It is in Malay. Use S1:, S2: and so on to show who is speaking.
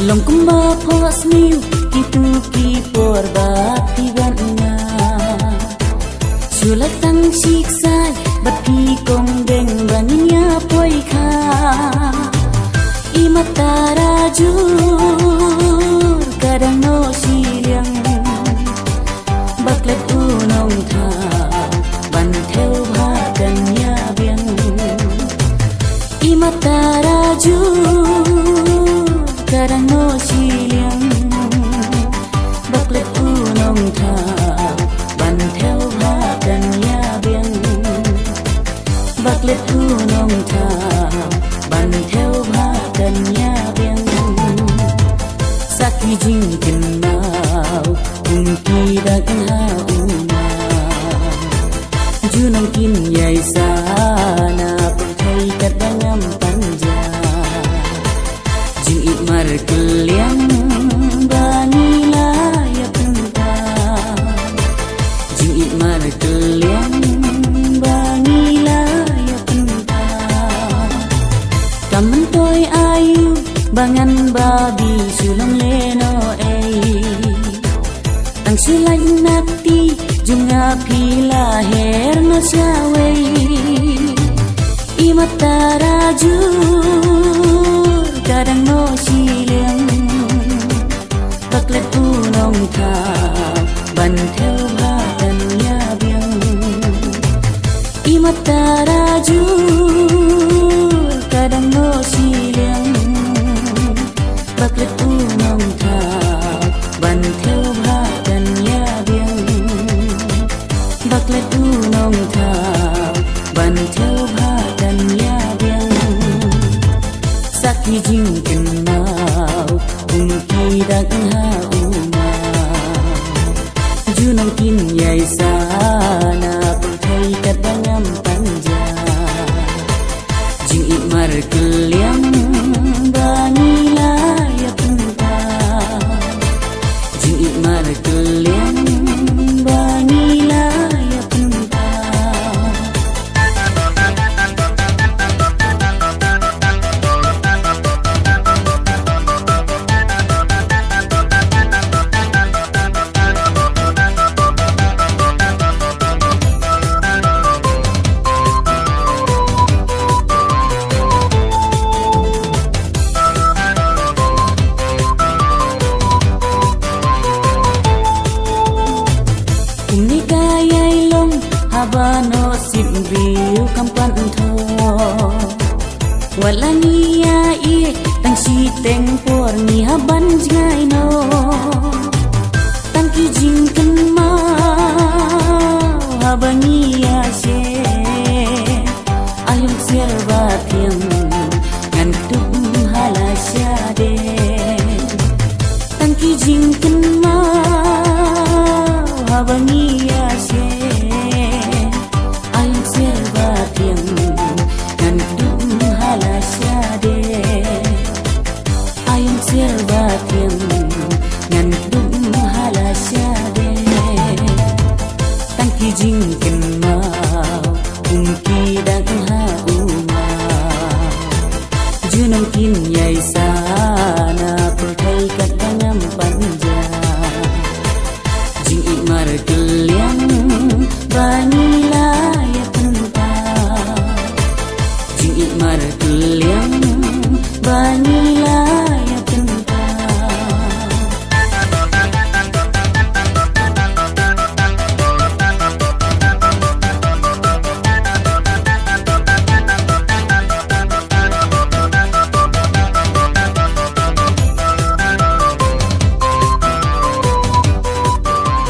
S1: Long kumba phos niu kitu ki porbat tibannya Sulat tang siksai bati kong deng baninya poi kha Imatara jur kadang no siliang Baklet unong tha ban theo bha danya biang Imatara jur kadang no siliang Baklet unong tha ban theo bha danya biang Baklet unong tha ban theo bha danya biang Saki jing kenau ungki dagan hauna Junang kin yai sana pentai kadangam panja Jing ikmar keliang banila ya penta Jing ikmar keliang banila ya penta Kamen toy ayu bangan babi sulang leno Tang silay nakti junga pila her no syaway Imatara jur kadang no siliang Baklet unong tha ban theo bha danya biang Imatara jur kadang no siliang Baklet unong tha ban theo bha danya biang Baklet unong tha ban theo bha danya biang Saki jing kenau ungki dagan hauna Junang kin yai sana pentai kadangam panja Jing ikmar keliang banila ya penta Jing ikmar keliang banila ya penta Habano sibrio kampan tho Walani ya i tang si teng por ni haban jngai no Tang ki jing kan ma habani ya se Ayung serba tiang ngan tum halasya de Tang ki jing kan ma habani ya se Jing kenau ungki dagan hauna Junang kin yai sana pentai kadangam